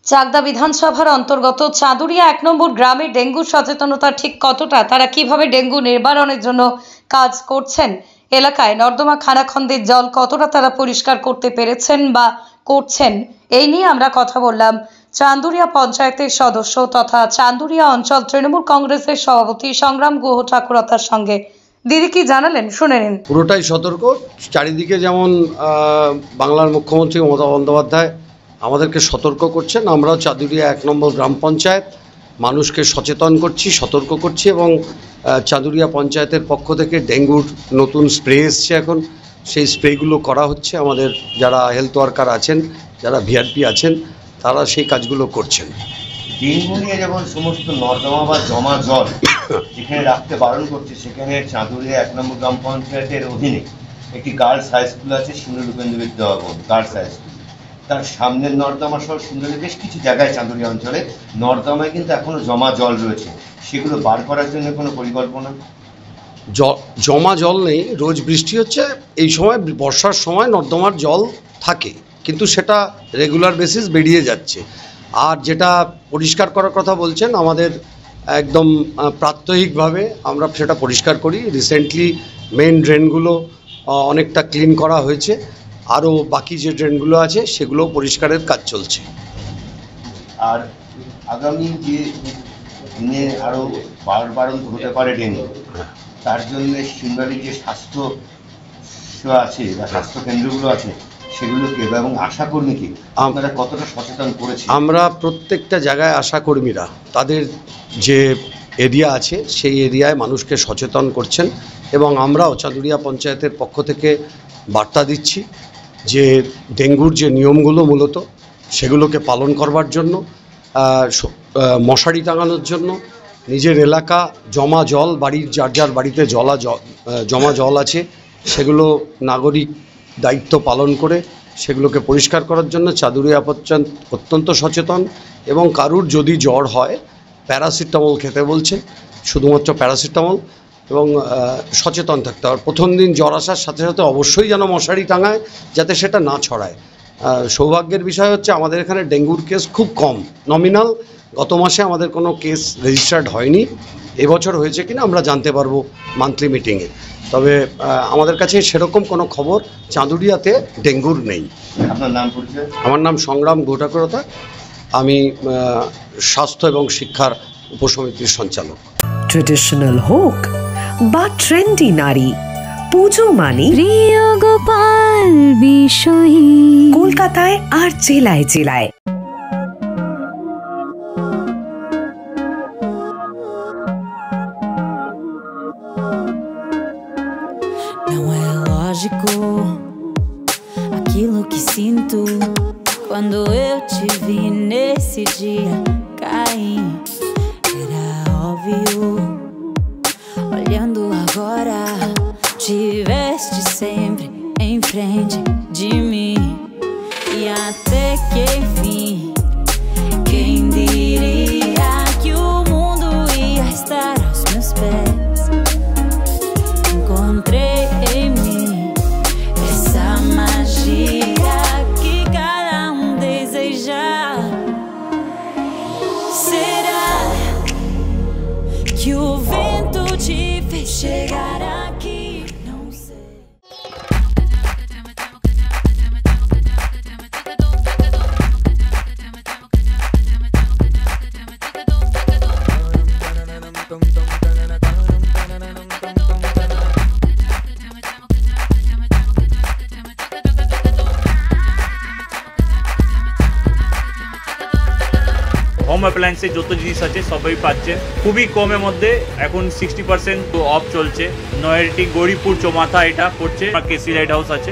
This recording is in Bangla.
চাকদা বিধানসভার অন্তর্গত চাঁদুরিয়া ১ নম্বর গ্রামে ডেঙ্গু সচেতনতা ঠিক কতটা, তারা কিভাবে ডেঙ্গু নিবারণের জন্য কাজ করছেন, এলাকায় নর্দমা খানাখন্দের জল কতটা তারা পরিষ্কার করতে পেরেছেন বা করছেন, এই নিয়ে আমরা কথা বললাম চাঁদুরিয়া পঞ্চায়েতের সদস্য তথা চাঁদুরিয়া অঞ্চল তৃণমূল কংগ্রেসের সভাপতি সংগ্রাম গুহ ঠাকুরতার সঙ্গে। দিদি কি জানালেন শুনে নিন। পুরোটাই সতর্ক। চারিদিকে যেমন বাংলার মুখ্যমন্ত্রী মমতা বন্দ্যোপাধ্যায় আমাদেরকে সতর্ক করছেন, আমরাও চাঁদুরিয়া ১ নম্বর গ্রাম পঞ্চায়েত মানুষকে সচেতন করছি, সতর্ক করছি এবং চাঁদুরিয়া পঞ্চায়েতের পক্ষ থেকে ডেঙ্গুর নতুন স্প্রে এসছে, এখন সেই স্প্রেগুলো করা হচ্ছে। আমাদের যারা হেলথ ওয়ার্কার আছেন, যারা ভিআরপি আছেন, তারা সেই কাজগুলো করছেন। ডেঙ্গু নিয়ে যেমন সমস্ত নর্দমা বা জমা জল যেখানে রাখতে বারণ করছে, সেখানে চাঁদুরিয়া ১ নম্বর গ্রাম পঞ্চায়েতের অধীনে একটি গার্লস হাই স্কুল আছে, সুন্দর Upendra Vidyabhavan girls high school. তার সামনের নর্দমা সহ সুন্দরের বেশ কিছু জায়গায় চাঁদুরিয়া অঞ্চলে নর্দমায় কিন্তু এখনো জমা জল রয়েছে, সেগুলো বার করার জন্য কোনো পরিকল্পনা? জমা জল নেই, রোজ বৃষ্টি হচ্ছে, এই সময় বর্ষার সময় নর্দমার জল থাকে, কিন্তু সেটা রেগুলার বেসিস বেরিয়ে যাচ্ছে। আর যেটা পরিষ্কার করার কথা বলছেন, আমাদের একদম প্রাত্যহিকভাবে আমরা সেটা পরিষ্কার করি। রিসেন্টলি মেন ড্রেনগুলো অনেকটা ক্লিন করা হয়েছে, আরও বাকি যে ড্রেনগুলো আছে সেগুলো পরিষ্কারের কাজ চলছে। আর আগামী যে দিনে আরও বাড়ন্ত হতে পারে ডেঙ্গু, তার জন্য সিংবাড়ির যে স্বাস্থ্য আছে বা স্বাস্থ্য কেন্দ্রগুলো আছে সেগুলোকে এবং আশাকর্মীকে আপনারা কতটা সচেতন করেছেন? আমরা প্রত্যেকটা জায়গায় আশাকর্মীরা তাদের যে এরিয়া আছে সেই এরিয়ায় মানুষকে সচেতন করছেন এবং আমরাও চাঁদুরিয়া পঞ্চায়েতের পক্ষ থেকে বার্তা দিচ্ছি যে ডেঙ্গুর যে নিয়মগুলো মূলত সেগুলোকে পালন করবার জন্য, মশারি টাঙানোর জন্য, নিজের এলাকা জমা জল, বাড়ির যার যার বাড়িতে জমা জল আছে সেগুলো নাগরিক দায়িত্ব পালন করে সেগুলোকে পরিষ্কার করার জন্য চাঁদুরিয়া পঞ্চায়েত অত্যন্ত সচেতন। এবং কারুর যদি জ্বর হয় প্যারাসিটামল খেতে বলছে, শুধুমাত্র প্যারাসিটামল, এবং সচেতন থাকতে হবে। প্রথম দিন জ্বর আসার সাথে সাথে অবশ্যই যেন মশারি টাঙায় যাতে সেটা না ছড়ায়। সৌভাগ্যের বিষয় হচ্ছে আমাদের এখানে ডেঙ্গুর কেস খুব কম, নমিনাল। গত মাসে আমাদের কোনো কেস রেজিস্টার্ড হয়নি, এবছর হয়েছে কিনা আমরা জানতে পারবো মান্থলি মিটিংয়ে। তবে আমাদের কাছে সেরকম কোনো খবর চাঁদুরিয়াতে ডেঙ্গুর নেই। আপনার নাম পরিচয়? আমার নাম সংগ্রাম গুহ ঠাকুরতা, আমি স্বাস্থ্য এবং শিক্ষার উপসমিতির সঞ্চালক। ট্রেডিশনাল হোক বা ট্রেন্ডি নারী, পুজো মানে প্রিয় গোপাল বিষয়ী, কলকাতায় আর জেলায় জেলায়। não é lógico aquilo que sinto quando eu te vi nesse dia cair. Era óbvio, olhando agora, tiveste sempre em frente de mim e até que enfim, quem diria que o mundo ia estar aos meus pés. Encontrei em mim essa magia que cada deseja. Será que o vento te fez chegar aqui? Não sei. Home অ্যাপ্লায়েন্সে যত জিনিস আছে সবই পাচ্ছেন খুবই কমের মধ্যে। এখন 60% অফ চলছে। নয়ারটি গৌরীপুর চৌমাথা এটা পড়ছে, কেসি লাইট হাউস আছে।